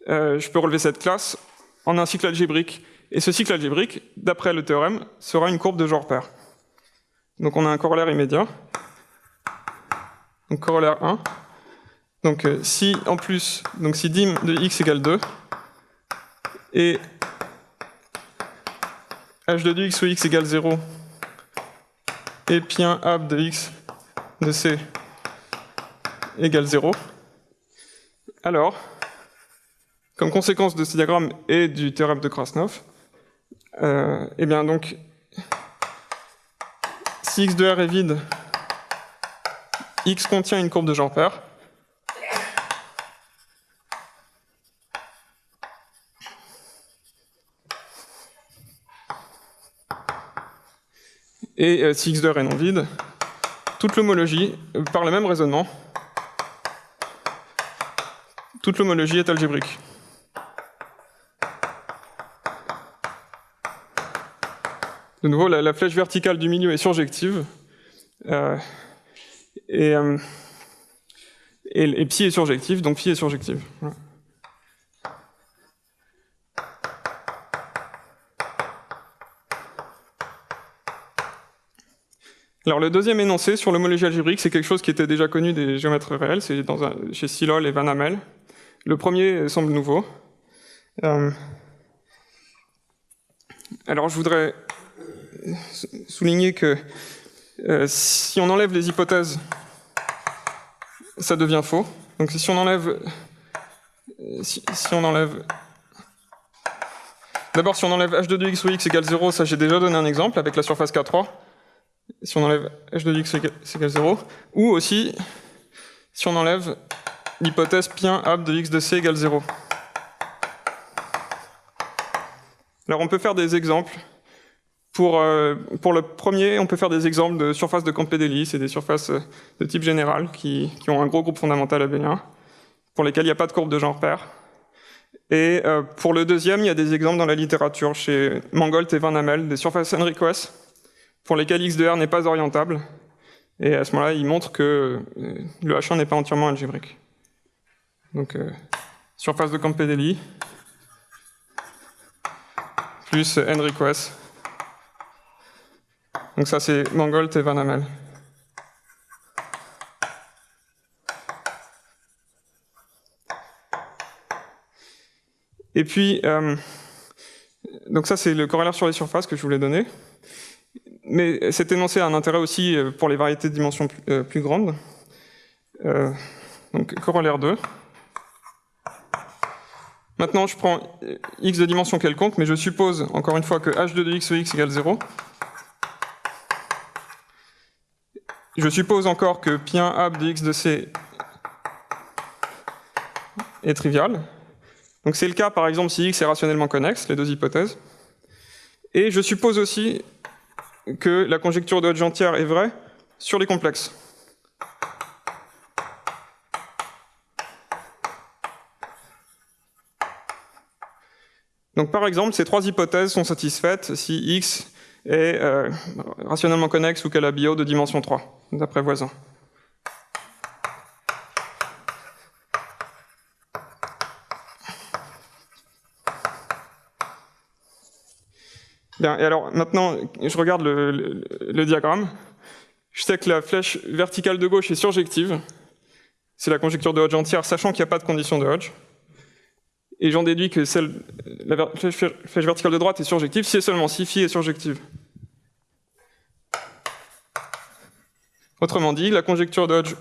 je peux relever cette classe en un cycle algébrique. Et ce cycle algébrique, d'après le théorème, sera une courbe de genre pair. Donc on a un corollaire immédiat. Donc corollaire 1. Donc si en plus, donc si dim de x égale 2, et h de x ou x égale 0, et π1 ab de x de c égale 0, alors, comme conséquence de ce diagramme et du théorème de Krasnov, eh bien donc, si x de R est vide, x contient une courbe de genre pair, et si x de R est non vide, toute l'homologie, par le même raisonnement, toute l'homologie est algébrique. De nouveau, la flèche verticale du milieu est surjective, et psi est surjective, donc phi est surjective. Voilà. Alors le deuxième énoncé sur l'homologie algébrique, c'est quelque chose qui était déjà connu des géomètres réels, c'est chez Silol et Van Hamel. Le premier semble nouveau. Alors je voudrais souligner que si on enlève les hypothèses, ça devient faux. Donc si on enlève... D'abord, si on enlève h de x ou x égale 0, ça j'ai déjà donné un exemple avec la surface K3. Si on enlève h de x égale 0. Ou aussi, si on enlève l'hypothèse π1 ab de x de c égale 0. Alors on peut faire des exemples. Pour le premier, on peut faire des exemples de surfaces de Campbell-Daly, c'est des surfaces de type général qui ont un gros groupe fondamental abélien, pour lesquels il n'y a pas de courbe de genre pair. Et pour le deuxième, il y a des exemples dans la littérature, chez Mangold et Van Hamel, des surfaces Henriques, pour lesquelles x de R n'est pas orientable. Et à ce moment-là, ils montrent que le H1 n'est pas entièrement algébrique. Donc, surface de Campbell-Daly, plus Henriques. Donc ça, c'est Mangold et Van Hamel. Et puis, donc ça, c'est le corollaire sur les surfaces que je voulais donner. Mais cet énoncé a un intérêt aussi pour les variétés de dimensions plus grandes. Donc, corollaire 2. Maintenant, je prends x de dimension quelconque, mais je suppose, encore une fois, que h2 de x ou x égale 0. Je suppose encore que π1 ab de x de c est trivial. Donc c'est le cas, par exemple, si x est rationnellement connexe, les deux hypothèses. Et je suppose aussi que la conjecture de Hodge entière est vraie sur les complexes. Donc par exemple, ces trois hypothèses sont satisfaites si x est rationnellement connexe ou Calabi-Yau de dimension 3, d'après Voisin. Bien, et alors maintenant, je regarde le diagramme. Je sais que la flèche verticale de gauche est surjective. C'est la conjecture de Hodge entière, sachant qu'il n'y a pas de condition de Hodge. Et j'en déduis que la flèche verticale de droite est surjective si et seulement si phi est surjective. Autrement dit, la conjecture de Hodge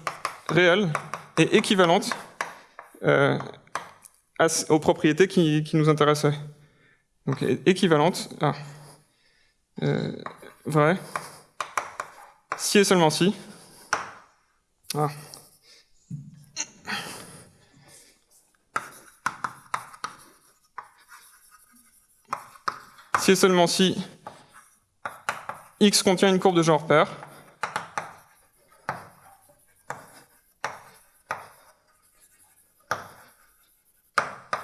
réelle est équivalente aux propriétés qui nous intéressaient. Donc équivalente à vrai, si et seulement si. Ah. Si et seulement si x contient une courbe de genre pair,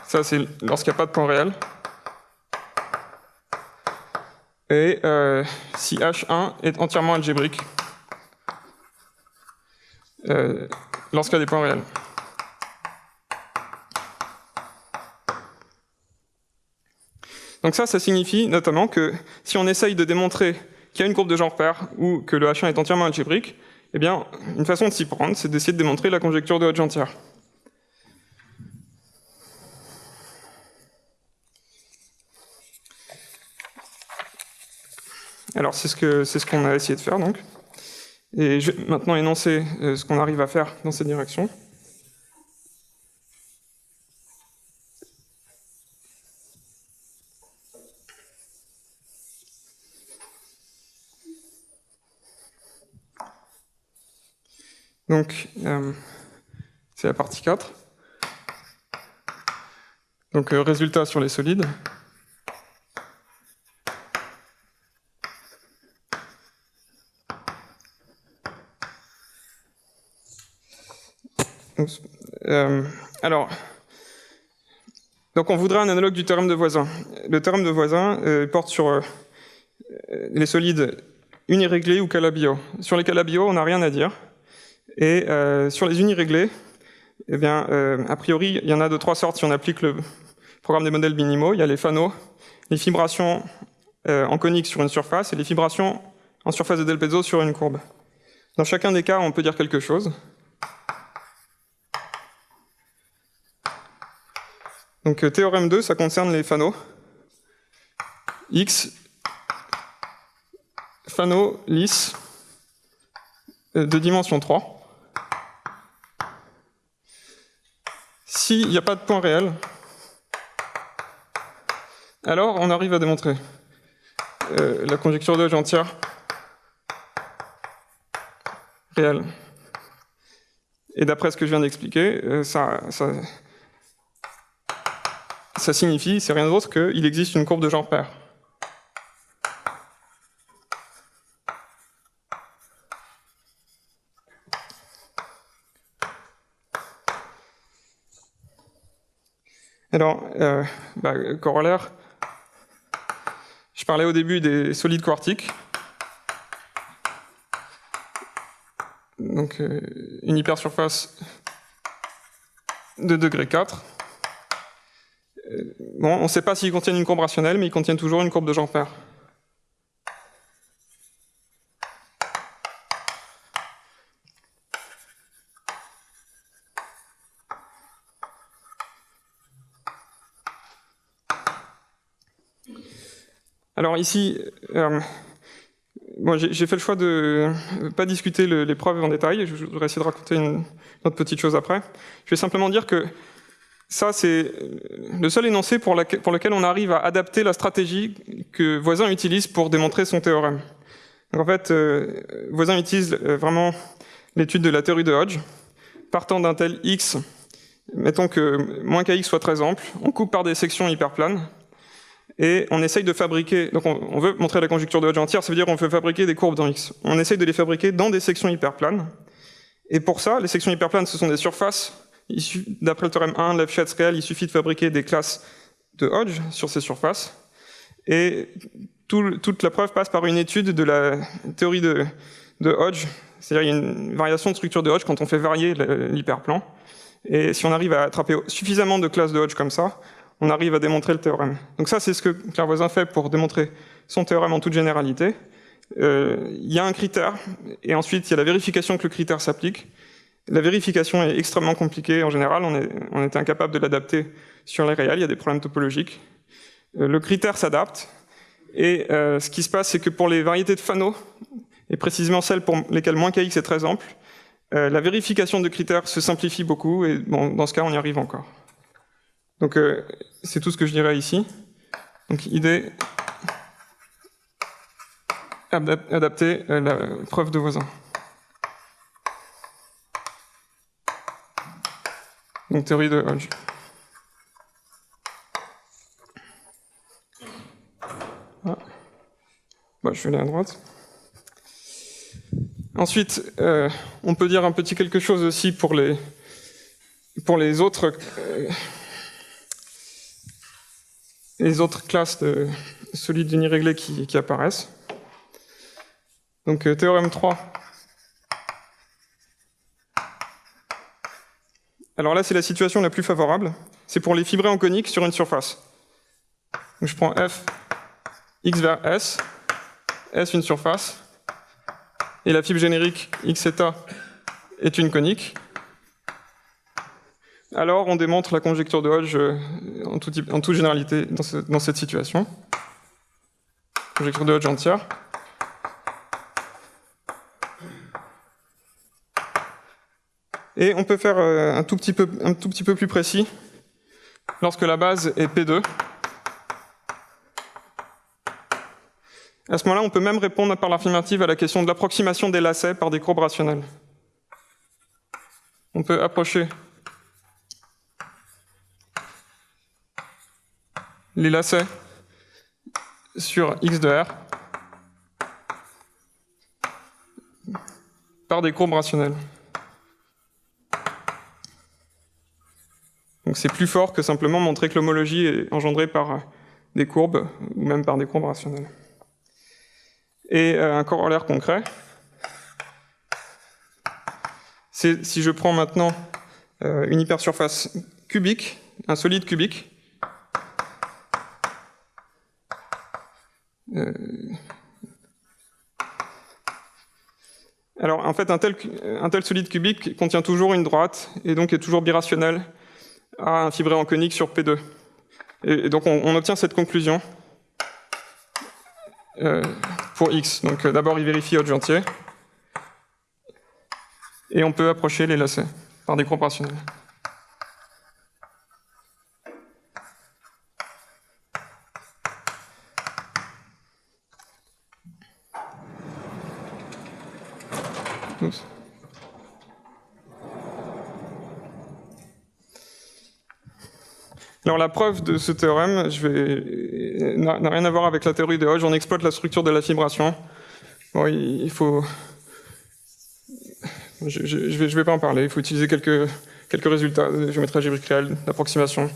ça c'est lorsqu'il n'y a pas de point réel. et si H1 est entièrement algébrique lorsqu'il y a des points réels. Donc ça signifie notamment que si on essaye de démontrer qu'il y a une courbe de genre pair ou que le H1 est entièrement algébrique, eh bien, une façon de s'y prendre, c'est d'essayer de démontrer la conjecture de Hodge entière. Alors, c'est ce qu'on a essayé de faire, donc. Et je vais maintenant énoncer ce qu'on arrive à faire dans cette direction. Donc, c'est la partie 4. Donc, résultat sur les solides. Alors, donc on voudrait un analogue du théorème de Voisin. Le théorème de Voisin porte sur les solides uniréglés ou Calabi-Yau. Sur les Calabi-Yau, on n'a rien à dire. Et sur les uniréglés, eh bien, a priori, il y en a de 3 sortes si on applique le programme des modèles minimaux. Il y a les Fano, les fibrations en conique sur une surface et les fibrations en surface de Del Pezzo sur une courbe. Dans chacun des cas, on peut dire quelque chose. Donc théorème 2, ça concerne les Fano. X, Fano lisse de dimension 3. S'il n'y a pas de point réel, alors on arrive à démontrer la conjecture de Hodge entière réelle. Et d'après ce que je viens d'expliquer, ça signifie, c'est rien d'autre qu'il existe une courbe de genre pair. Alors, corollaire, je parlais au début des solides quartiques. Donc, une hypersurface de degré 4. Bon, on ne sait pas s'ils contiennent une courbe rationnelle, mais ils contiennent toujours une courbe de genre pair. Alors ici, j'ai fait le choix de ne pas discuter les preuves en détail, je voudrais essayer de raconter une autre petite chose après. Je vais simplement dire que ça, c'est le seul énoncé pour lequel on arrive à adapter la stratégie que Voisin utilise pour démontrer son théorème. Donc en fait, Voisin utilise vraiment l'étude de la théorie de Hodge, partant d'un tel x, mettons que moins kx soit très ample, on coupe par des sections hyperplanes, et on essaye de fabriquer, donc on veut montrer la conjecture de Hodge entière, ça veut dire qu'on veut fabriquer des courbes dans X. On essaye de les fabriquer dans des sections hyperplanes, et pour ça, les sections hyperplanes, ce sont des surfaces. D'après le théorème 1 de Lefschetz réel, il suffit de fabriquer des classes de Hodge sur ces surfaces, et toute la preuve passe par une étude de la théorie de Hodge, c'est-à-dire il y a une variation de structure de Hodge quand on fait varier l'hyperplan, et si on arrive à attraper suffisamment de classes de Hodge comme ça, on arrive à démontrer le théorème. Donc ça, c'est ce que Claire Voisin fait pour démontrer son théorème en toute généralité. Il y a un critère, et ensuite il y a la vérification que le critère s'applique. La vérification est extrêmement compliquée. En général, on est incapable de l'adapter sur les réels, il y a des problèmes topologiques. Le critère s'adapte, et ce qui se passe, c'est que pour les variétés de Fano, et précisément celles pour lesquelles moins kx est très ample, la vérification de critères se simplifie beaucoup, et bon, dans ce cas, on y arrive encore. Donc, c'est tout ce que je dirais ici. Donc, idée, adapter la preuve de Voisin. Donc, théorie de Hodge. Ah. Bah, je vais aller à droite. Ensuite, on peut dire un petit quelque chose aussi pour les autres classes solides uniréglés qui apparaissent. Donc théorème 3. Alors là, c'est la situation la plus favorable. C'est pour les fibrés en conique sur une surface. Donc je prends f, x vers s une surface, et la fibre générique xθ est une conique. Alors on démontre la conjecture de Hodge en toute généralité dans cette situation. Conjecture de Hodge entière. Et on peut faire un tout petit peu plus précis lorsque la base est P2. À ce moment-là, on peut même répondre par l'affirmative à la question de l'approximation des lacets par des courbes rationnelles. On peut approcher les lacets sur x de R par des courbes rationnelles. Donc c'est plus fort que simplement montrer que l'homologie est engendrée par des courbes, ou même par des courbes rationnelles. Et un corollaire concret, c'est si je prends maintenant une hypersurface cubique, un solide cubique, alors en fait un tel solide cubique contient toujours une droite et donc est toujours birationnel à un fibré en conique sur P2. Et donc on obtient cette conclusion pour X. Donc d'abord il vérifie Hodge entier, et on peut approcher les lacets par des courbes rationnelles. Oups. Alors la preuve de ce théorème n'a rien à voir avec la théorie de Hodge, on exploite la structure de la fibration. Bon, il faut... Je vais pas en parler, il faut utiliser quelques résultats de géométrie algébrique réelle, d'approximation.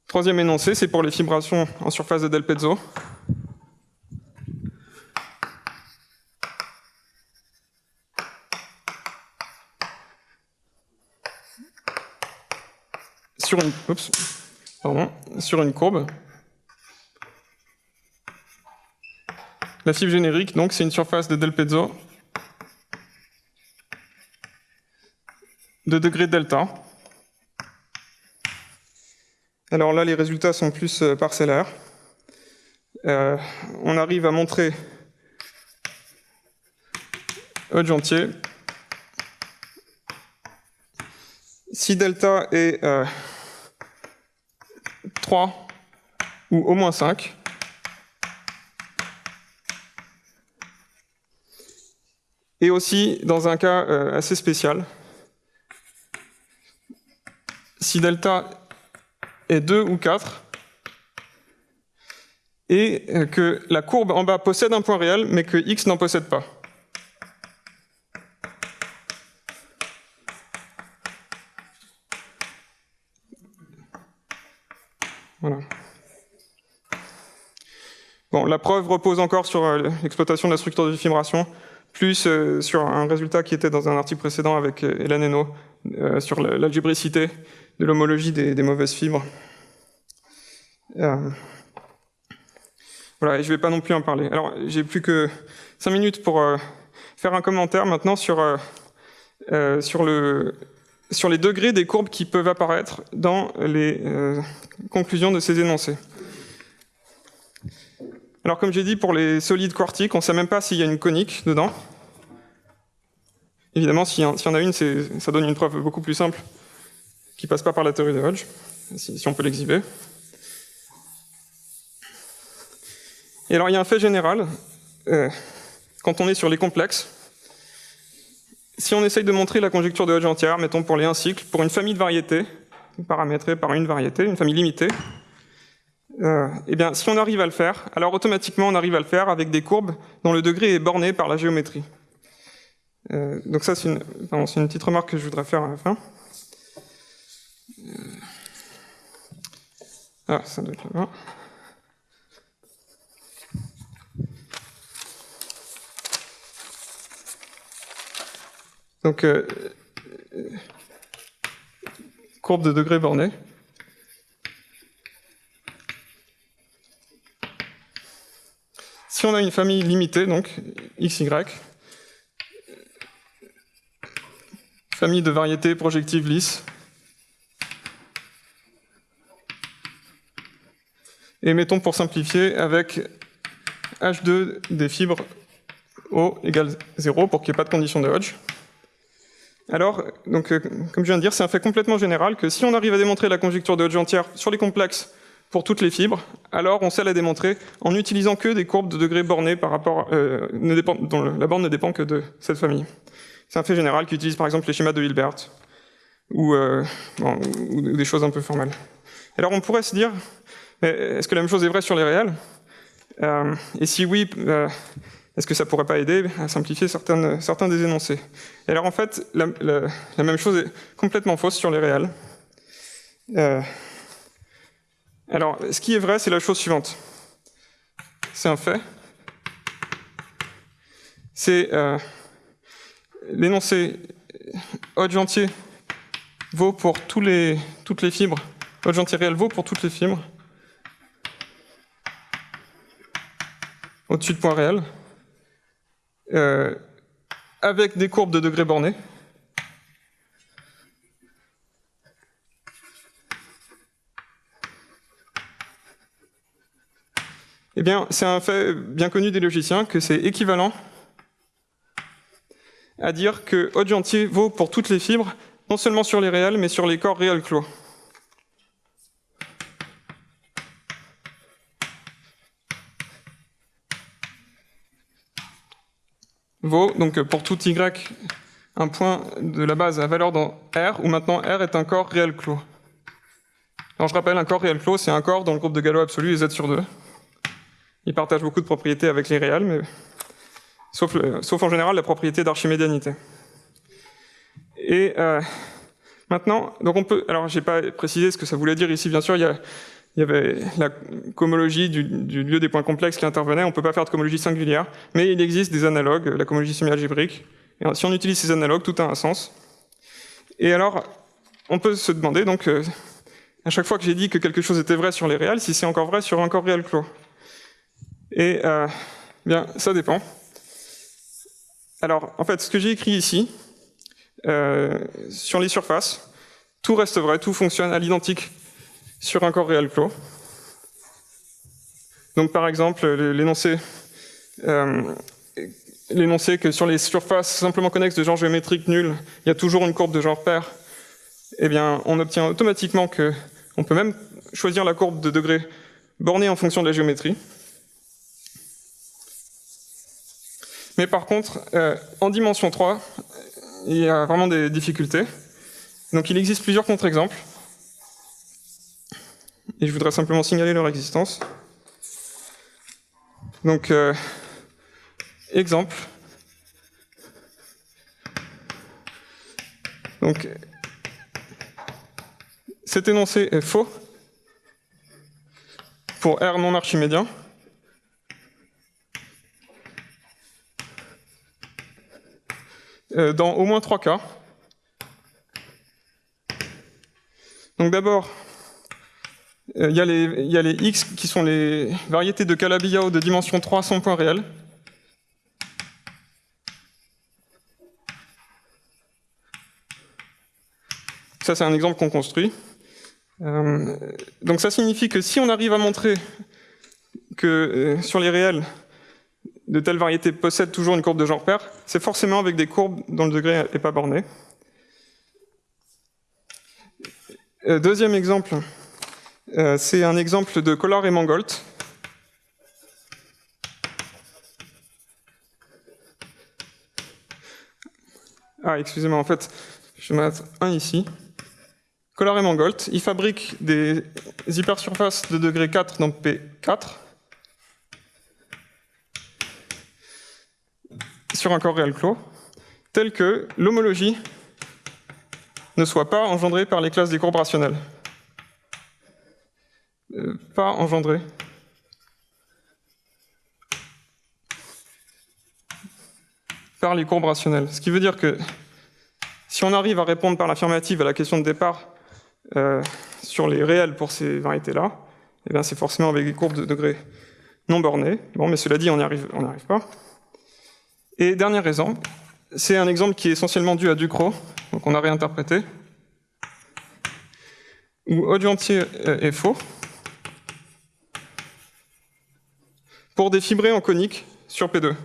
Troisième énoncé, c'est pour les fibrations en surface de Del Pezzo. Sur une courbe. La fibre générique, donc, c'est une surface de Del Pezzo de degré delta. Alors là, les résultats sont plus parcellaires. On arrive à montrer Hodge entier. Si delta est 3 ou au moins 5, et aussi dans un cas assez spécial, si delta est 2 ou 4, et que la courbe en bas possède un point réel, mais que x n'en possède pas. Voilà. Bon, la preuve repose encore sur l'exploitation de la structure de fibration, plus sur un résultat qui était dans un article précédent avec Hélène Hainaut, sur l'algébricité de l'homologie des mauvaises fibres. Voilà, et je ne vais pas non plus en parler. Alors, j'ai plus que 5 minutes pour faire un commentaire maintenant sur les degrés des courbes qui peuvent apparaître dans les conclusions de ces énoncés. Alors comme j'ai dit, pour les solides quartiques, on ne sait même pas s'il y a une conique dedans. Évidemment, s'il y en a une, ça donne une preuve beaucoup plus simple, qui ne passe pas par la théorie de Hodge, si on peut l'exhiber. Et alors il y a un fait général, quand on est sur les complexes, si on essaye de montrer la conjecture de Hodge entière, mettons pour les 1 cycle, pour une famille de variétés, paramétrée par une variété, une famille limitée, eh bien, si on arrive à le faire, alors automatiquement on arrive à le faire avec des courbes dont le degré est borné par la géométrie. Donc ça, c'est une petite remarque que je voudrais faire à la fin. Ah, ça doit être là-bas. Donc, courbe de degrés bornés. Si on a une famille limitée, donc XY, famille de variétés projectives lisses, et mettons pour simplifier avec H2 des fibres O égale 0 pour qu'il n'y ait pas de condition de Hodge. Alors, donc, comme je viens de dire, c'est un fait complètement général que si on arrive à démontrer la conjecture de Hodge entière sur les complexes pour toutes les fibres, alors on sait la démontrer en n'utilisant que des courbes de degrés bornés par rapport, dont la borne ne dépend que de cette famille. C'est un fait général qui utilise par exemple les schémas de Hilbert ou des choses un peu formelles. Alors on pourrait se dire, est-ce que la même chose est vraie sur les réels? Et si oui, est-ce que ça pourrait pas aider à simplifier certains des énoncés? Et alors en fait, la même chose est complètement fausse sur les réels. Alors, ce qui est vrai, c'est la chose suivante. C'est un fait. C'est l'énoncé Hodge entier vaut pour toutes les fibres. Hodge entier réel vaut pour toutes les fibres. Au-dessus de point réel. Avec des courbes de degrés bornés. Eh bien, c'est un fait bien connu des logiciens que c'est équivalent à dire que Hodge entier vaut pour toutes les fibres, non seulement sur les réels, mais sur les corps réels clos. Vaut, donc pour tout Y, un point de la base à valeur dans R, où maintenant R est un corps réel clos. Alors je rappelle, un corps réel clos, c'est un corps dans le groupe de Galois absolu, Z sur 2. Il partage beaucoup de propriétés avec les réels, mais sauf en général la propriété d'archimédianité. Et maintenant, donc on peut. Alors, j'ai pas précisé ce que ça voulait dire ici. Bien sûr, il y avait la cohomologie du lieu des points complexes qui intervenait. On ne peut pas faire de cohomologie singulière, mais il existe des analogues, la cohomologie semi-algébrique. Et si on utilise ces analogues, tout a un sens. Et alors, on peut se demander donc à chaque fois que j'ai dit que quelque chose était vrai sur les réels, si c'est encore vrai sur un corps réel clos. Et bien, ça dépend. Alors, en fait, ce que j'ai écrit ici, sur les surfaces, tout reste vrai, tout fonctionne à l'identique sur un corps réel clos. Donc, par exemple, l'énoncé que sur les surfaces simplement connexes de genre géométrique nul, il y a toujours une courbe de genre pair, eh bien, on obtient automatiquement qu'on peut même choisir la courbe de degré bornée en fonction de la géométrie. Mais par contre, en dimension 3, il y a vraiment des difficultés. Donc il existe plusieurs contre-exemples. Et je voudrais simplement signaler leur existence. Donc, exemple. Donc, cet énoncé est faux pour R non archimédien. Dans au moins 3 cas. Donc d'abord, il y a les X qui sont les variétés de Calabi-Yau de dimension 3 sans point réel. Ça, c'est un exemple qu'on construit. Donc ça signifie que si on arrive à montrer que sur les réels, de telles variétés possèdent toujours une courbe de genre pair, c'est forcément avec des courbes dont le degré n'est pas borné. Deuxième exemple, c'est un exemple de Collard et Mangold. Ah, excusez-moi, en fait, je vais mettre un ici. Collard et Mangold, ils fabriquent des hypersurfaces de degré 4 dans P4. Sur un corps réel clos, tel que l'homologie ne soit pas engendrée par les classes des courbes rationnelles. pas engendrées par les courbes rationnelles. Ce qui veut dire que si on arrive à répondre par l'affirmative à la question de départ sur les réels pour ces variétés-là, eh bien c'est forcément avec des courbes de degrés non bornées. Bon, mais cela dit, on n'y arrive pas. Et dernier exemple, c'est un exemple qui est essentiellement dû à Ducrot, donc on a réinterprété, où O du entier est faux, pour des fibrés en conique sur P2.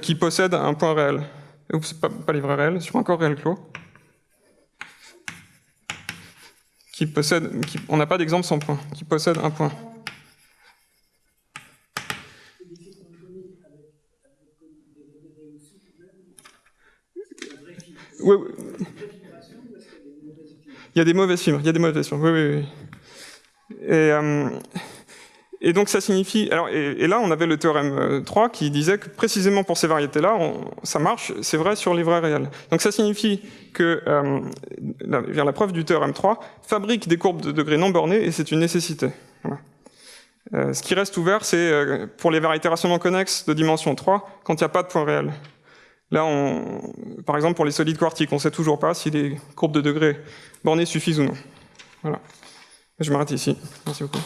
Qui possèdent un point réel. Oups, pas les vrais réels, sur un corps réel clos. On n'a pas d'exemple sans point, qui possède un point. Oui, oui. Il y a des mauvaises fibres, oui. Et donc ça signifie... Alors, et là, on avait le théorème 3 qui disait que précisément pour ces variétés-là, ça marche, c'est vrai sur les vrais réels. Donc ça signifie que la preuve du théorème 3 fabrique des courbes de degrés non bornées, et c'est une nécessité. Voilà. Ce qui reste ouvert, c'est pour les variétés rationnellement connexes de dimension 3, quand il n'y a pas de point réel. Là, par exemple, pour les solides quartiques, on ne sait toujours pas si les courbes de degrés bornées suffisent ou non. Voilà. Je m'arrête ici. Merci beaucoup.